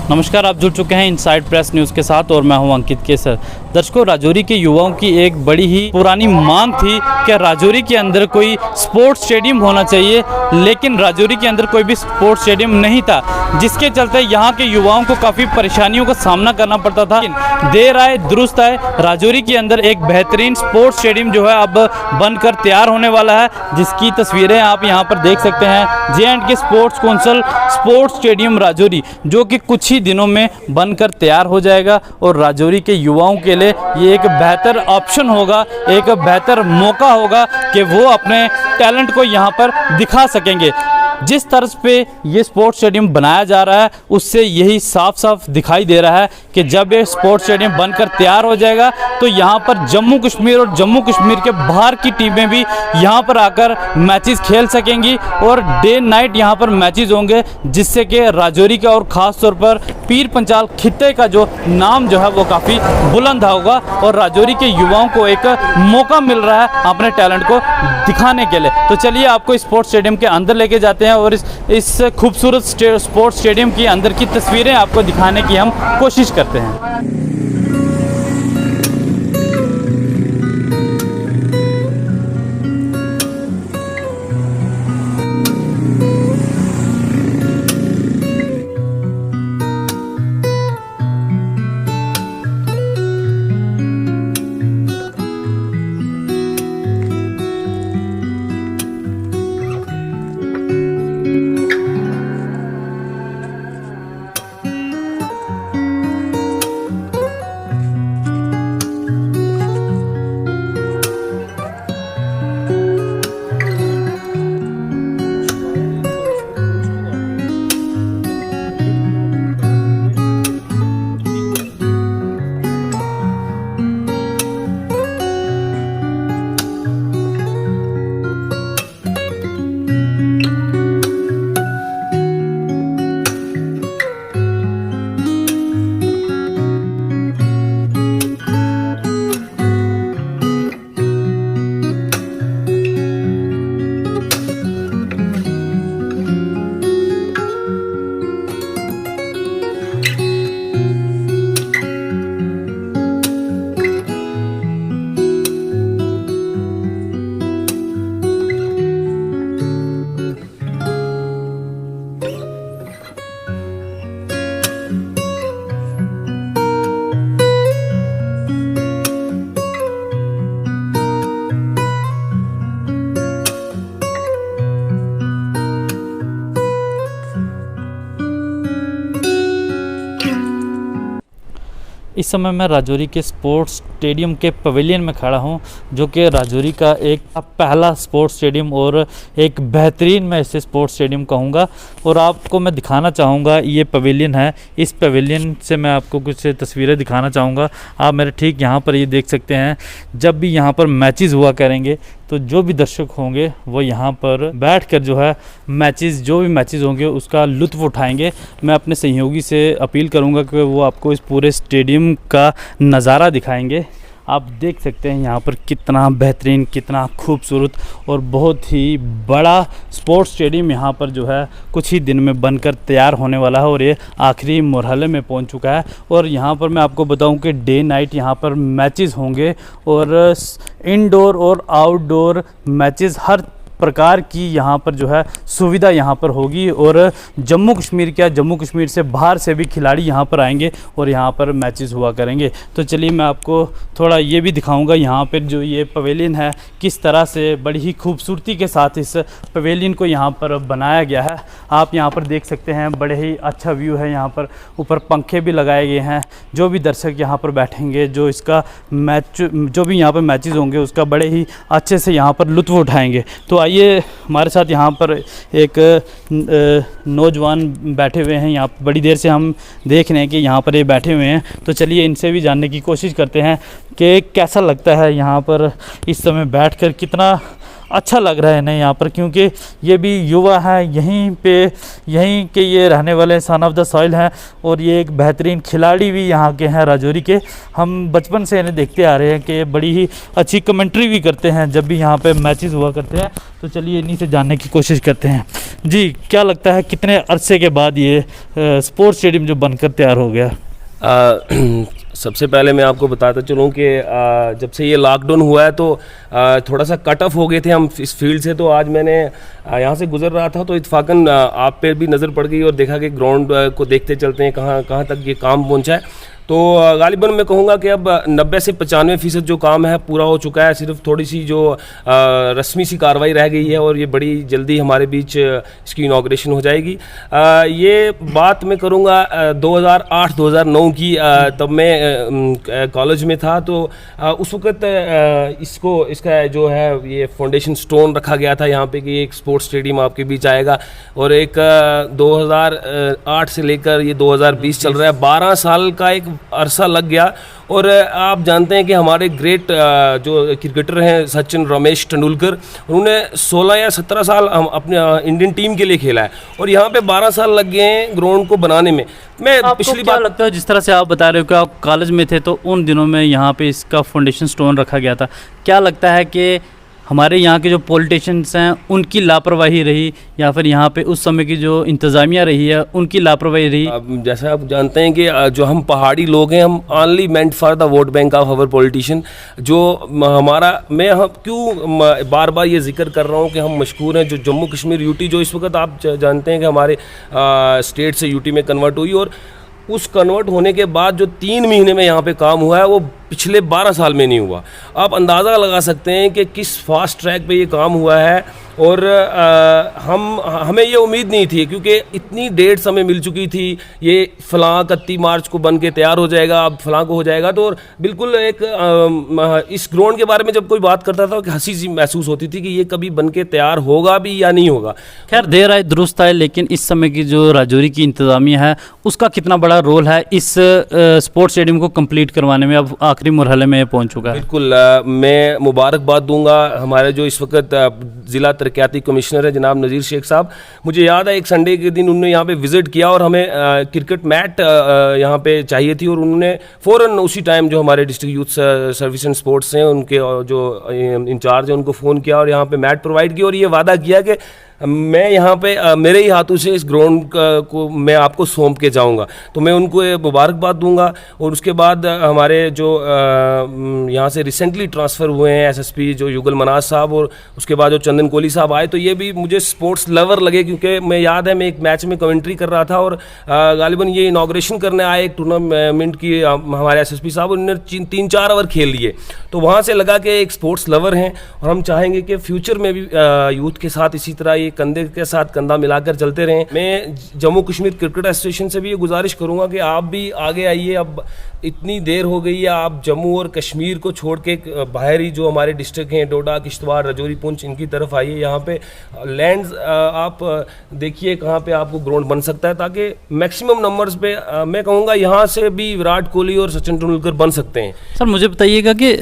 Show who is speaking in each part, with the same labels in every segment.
Speaker 1: नमस्कार, आप जुड़ चुके हैं इनसाइड प्रेस न्यूज़ के साथ और मैं हूं अंकित केसर। दर्शकों, राजौरी के युवाओं की एक बड़ी ही पुरानी मांग थी कि राजौरी के अंदर कोई स्पोर्ट्स स्टेडियम होना चाहिए, लेकिन राजौरी के अंदर कोई भी स्पोर्ट्स स्टेडियम नहीं था, जिसके चलते यहाँ के युवाओं को काफ़ी परेशानियों का सामना करना पड़ता था। देर आए दुरुस्त आए, राजौरी के अंदर एक बेहतरीन स्पोर्ट्स स्टेडियम जो है अब बनकर तैयार होने वाला है, जिसकी तस्वीरें आप यहाँ पर देख सकते हैं। J&K sports council sports stadium Rajouri, जो कि कुछ ही दिनों में बनकर तैयार हो जाएगा और राजौरी के युवाओं के लिए ये एक बेहतर ऑप्शन होगा, एक बेहतर मौका होगा कि वो अपने टैलेंट को यहाँ पर दिखा सकेंगे। जिस तर्ज पे ये स्पोर्ट्स स्टेडियम बनाया जा रहा है, उससे यही साफ साफ दिखाई दे रहा है कि जब ये स्पोर्ट्स स्टेडियम बनकर तैयार हो जाएगा तो यहाँ पर जम्मू कश्मीर और जम्मू कश्मीर के बाहर की टीमें भी यहाँ पर आकर मैचेस खेल सकेंगी और डे नाइट यहाँ पर मैचेस होंगे, जिससे कि राजौरी का और ख़ास तौर पर पीर पंचाल खित्ते का जो नाम जो है वो काफ़ी बुलंद होगा और राजौरी के युवाओं को एक मौका मिल रहा है अपने टैलेंट को दिखाने के लिए। तो चलिए आपको स्पोर्ट्स स्टेडियम के अंदर लेके जाते हैं और इस खूबसूरत स्पोर्ट्स स्टेडियम की अंदर की तस्वीरें आपको दिखाने की हम कोशिश करते हैं। इस समय मैं राजौरी के स्पोर्ट्स स्टेडियम के पवेलियन में खड़ा हूं, जो कि राजौरी का एक पहला स्पोर्ट्स स्टेडियम और एक बेहतरीन मैं इसे स्पोर्ट्स स्टेडियम कहूँगा। और आपको मैं दिखाना चाहूँगा, ये पवेलियन है, इस पवेलियन से मैं आपको कुछ तस्वीरें दिखाना चाहूँगा। आप मेरे ठीक यहाँ पर ये देख सकते हैं। जब भी यहाँ पर मैचेस हुआ करेंगे तो जो भी दर्शक होंगे वो यहाँ पर बैठकर जो है जो भी मैचेस होंगे उसका लुत्फ़ उठाएंगे। मैं अपने सहयोगी से अपील करूँगा कि वो आपको इस पूरे स्टेडियम का नज़ारा दिखाएंगे। आप देख सकते हैं यहाँ पर कितना बेहतरीन, कितना खूबसूरत और बहुत ही बड़ा स्पोर्ट्स स्टेडियम यहाँ पर जो है कुछ ही दिन में बनकर तैयार होने वाला है और ये आखिरी मरहले में पहुँच चुका है। और यहाँ पर मैं आपको बताऊँ कि डे नाइट यहाँ पर मैचेस होंगे और इनडोर और आउटडोर मैचेस हर प्रकार की यहाँ पर जो है सुविधा यहाँ पर होगी और जम्मू कश्मीर से बाहर से भी खिलाड़ी यहाँ पर आएंगे और यहाँ पर मैचेस हुआ करेंगे। तो चलिए मैं आपको थोड़ा ये भी दिखाऊंगा यहाँ पर जो ये पवेलियन है किस तरह से बड़ी ही खूबसूरती के साथ इस पवेलियन को यहाँ पर बनाया गया है। आप यहाँ पर देख सकते हैं, बड़े ही अच्छा व्यू है। यहाँ पर ऊपर पंखे भी लगाए गए हैं। जो भी दर्शक यहाँ पर बैठेंगे, जो भी यहाँ पर मैचेस होंगे उसका बड़े ही अच्छे से यहाँ पर लुत्फ़ उठाएंगे। तो आइए, हमारे साथ यहाँ पर एक नौजवान बैठे हुए हैं। यहाँ बड़ी देर से हम देख रहे हैं कि यहाँ पर ये बैठे हुए हैं। तो चलिए इनसे भी जानने की कोशिश करते हैं कि कैसा लगता है यहाँ पर इस समय बैठकर, कितना अच्छा लग रहा है इन्हें यहाँ पर, क्योंकि ये भी युवा है, यहीं के ये रहने वाले सन ऑफ द सॉइल हैं और ये एक बेहतरीन खिलाड़ी भी यहाँ के हैं राजौरी के। हम बचपन से इन्हें देखते आ रहे हैं कि बड़ी ही अच्छी कमेंट्री भी करते हैं जब भी यहाँ पे मैचेस हुआ करते हैं। तो चलिए इन्हीं से जानने की कोशिश करते हैं। जी, क्या लगता है कितने अरसे के बाद ये स्पोर्ट्स स्टेडियम जो बनकर तैयार हो गया?
Speaker 2: सबसे पहले मैं आपको बताता चलूँ कि जब से ये लॉकडाउन हुआ है तो थोड़ा सा कट ऑफ हो गए थे हम इस फील्ड से। तो आज मैंने यहाँ से गुजर रहा था तो इत्फाकन आप पे भी नज़र पड़ गई और देखा कि ग्राउंड को देखते चलते हैं कहाँ तक ये काम पहुँचा है। तो गालिबन मैं कहूँगा कि अब 90 से 95% जो काम है पूरा हो चुका है। सिर्फ थोड़ी सी जो रस्मी सी कार्रवाई रह गई है और ये बड़ी जल्दी हमारे बीच इसकी इनॉग्रेशन हो जाएगी। ये बात मैं करूँगा 2008-2009 की, तब मैं कॉलेज में था। तो उस वक़्त इसका जो है ये फाउंडेशन स्टोन रखा गया था यहाँ पे कि एक स्पोर्ट्स स्टेडियम आपके बीच आएगा। और एक 2008 से लेकर ये 2020 चल रहा है, 12 साल का एक अरसा लग गया। और आप जानते हैं कि हमारे ग्रेट जो क्रिकेटर हैं सचिन रमेश तेंदुलकर, उन्होंने 16 या 17 साल हम अपने इंडियन टीम के लिए खेला है और यहाँ पे 12 साल लग गए हैं ग्राउंड को बनाने में। मैं पिछली बार
Speaker 1: लगता है जिस तरह से आप बता रहे हो कि आप कॉलेज में थे तो उन दिनों में यहाँ पे इसका फाउंडेशन स्टोन रखा गया था, क्या लगता है कि हमारे यहाँ के जो पॉलिटिशियंस हैं उनकी लापरवाही रही या फिर यहाँ पे उस समय की जो इंतज़ामिया रही है उनकी लापरवाही रही?
Speaker 2: अब जैसा आप जानते हैं कि जो हम पहाड़ी लोग हैं, हम only meant for the vote bank of our politician. जो हमारा हम क्यों बार बार ये जिक्र कर रहा हूँ कि हम मशहूर हैं। जो जम्मू कश्मीर यूटी जो इस वक्त आप जानते हैं कि हमारे स्टेट से यूटी में कन्वर्ट हुई, और उस कन्वर्ट होने के बाद जो 3 महीने में यहाँ पे काम हुआ है वो पिछले 12 साल में नहीं हुआ। आप अंदाज़ा लगा सकते हैं कि किस फास्ट ट्रैक पे ये काम हुआ है। और हमें ये उम्मीद नहीं थी, क्योंकि इतनी डेट्स हमें मिल चुकी थी, ये फ़लाँ 31 मार्च को बन के तैयार हो जाएगा, अब फ़लाँ को हो जाएगा। तो और बिल्कुल एक इस ग्राउंड के बारे में जब कोई बात करता था कि हंसी सी महसूस होती थी कि ये कभी बन के तैयार होगा भी या नहीं होगा।
Speaker 1: खैर देर आए दुरुस्त आए, लेकिन इस समय की जो राजौरी की इंतज़ामिया है उसका कितना बड़ा रोल है इस स्पोर्ट्स स्टेडियम को कंप्लीट करवाने में? अब आखिरी मरहले में पहुंच चुका है।
Speaker 2: बिल्कुल, मैं मुबारकबाद दूंगा हमारे जो इस वक्त ज़िला तरक्याती कमिश्नर है जनाब नज़ीर शेख साहब। मुझे याद है एक संडे के दिन उन्होंने यहाँ पे विज़िट किया और हमें क्रिकेट मैट यहाँ पे चाहिए थी, और उन्होंने फ़ौरन उसी टाइम जो हमारे district youth service and sports हैं उनके जो इंचार्ज हैं उनको फ़ोन किया और यहाँ पे मैट प्रोवाइड किया और ये वादा किया कि मैं यहाँ पे मेरे ही हाथों से इस ग्राउंड को मैं आपको सौंप के जाऊँगा। तो मैं उनको मुबारकबाद दूंगा। और उसके बाद हमारे जो यहाँ से रिसेंटली ट्रांसफ़र हुए हैं एसएसपी जो युगल मनाज साहब, और उसके बाद जो चंदन कोहली साहब आए, तो ये भी मुझे स्पोर्ट्स लवर लगे, क्योंकि मैं याद है मैं एक मैच में कमेंट्री कर रहा था और गालिबन ये इनाग्रेशन करने आए एक टूर्नामेंट की हमारे एसएसपी साहब, उन्होंने 3-4 ओवर खेल लिए। तो वहाँ से लगा कि एक स्पोर्ट्स लवर हैं और हम चाहेंगे कि फ्यूचर में भी यूथ के साथ इसी तरह कंधे के साथ कंधा मिलाकर चलते रहें। मैं जम्मू कश्मीर क्रिकेट एसोसिएशन से भी ये गुजारिश करूंगा कि आप भी आगे आइए। अब इतनी देर हो गई है, आप जम्मू और कश्मीर को छोड़ के बाहरी जो हमारे डिस्ट्रिक्ट हैं डोडा, किश्तवाड़, राजौरी, पुंछ, इनकी तरफ आइए। यहाँ पे लैंड्स आप देखिए कहाँ पे आपको ग्राउंड बन सकता है, ताकि मैक्सिमम नंबर्स पे मैं कहूँगा यहाँ से भी विराट कोहली और सचिन तेंदुलकर बन सकते हैं।
Speaker 1: सर मुझे बताइएगा कि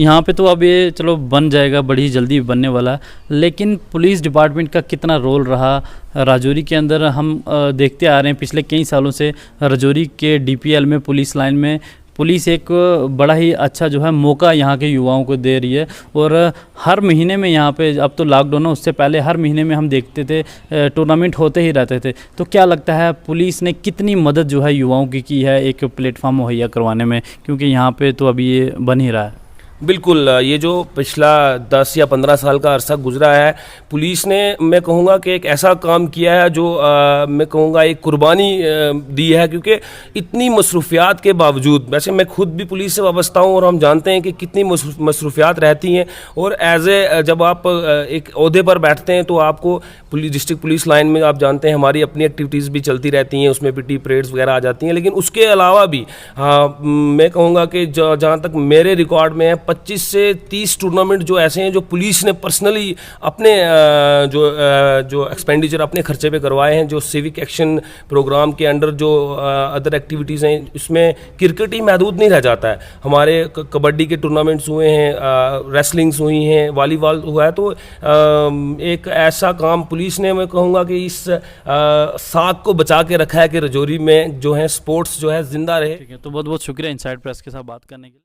Speaker 1: यहाँ पे तो अब ये चलो बन जाएगा, बड़ी जल्दी बनने वाला, लेकिन पुलिस डिपार्टमेंट का कितना रोल रहा राजौरी के अंदर? हम देखते आ रहे हैं पिछले कई सालों से राजौरी के डीपीएल में पुलिस लाइन में पुलिस एक बड़ा ही अच्छा जो है मौका यहाँ के युवाओं को दे रही है। और हर महीने में यहाँ पे, अब तो लॉकडाउन है, उससे पहले हर महीने में हम देखते थे टूर्नामेंट होते ही रहते थे। तो क्या लगता है पुलिस ने कितनी मदद जो है युवाओं की है एक प्लेटफॉर्म मुहैया करवाने में, क्योंकि यहाँ पे तो अभी ये बन ही रहा है?
Speaker 2: बिल्कुल, ये जो पिछला 10 या 15 साल का अरसा गुजरा है, पुलिस ने मैं कहूँगा कि एक ऐसा काम किया है जो मैं कहूँगा एक कुर्बानी दी है, क्योंकि इतनी मसरूफियात के बावजूद, वैसे मैं खुद भी पुलिस से वाबस्ता हूँ और हम जानते हैं कि कितनी मसरूफियात रहती हैं। और जब आप एक ओहदे पर बैठते हैं तो आपको डिस्ट्रिक्ट पुलिस लाइन में आप जानते हैं हमारी अपनी एक्टिविटीज़ भी चलती रहती हैं, उसमें पीटी परेड्स वगैरह आ जाती हैं। लेकिन उसके अलावा भी मैं कहूँगा कि जहाँ तक मेरे रिकॉर्ड में है 25 से 30 टूर्नामेंट जो ऐसे हैं जो पुलिस ने पर्सनली अपने जो एक्सपेंडिचर अपने खर्चे पे करवाए हैं, जो सिविक एक्शन प्रोग्राम के अंडर जो अदर एक्टिविटीज़ हैं, उसमें क्रिकेट ही महदूद नहीं रह जाता है। हमारे कबड्डी के टूर्नामेंट्स हुए हैं, रेसलिंग्स हुई हैं, वॉलीबॉल हुआ है। तो एक ऐसा काम पुलिस ने, मैं कहूँगा कि इस साख को बचा के रखा है कि राजौरी में जो है स्पोर्ट्स जो है जिंदा रहे।
Speaker 1: ठीक है, तो बहुत बहुत शुक्रिया इनसाइड प्रेस के साथ बात करने के लिए।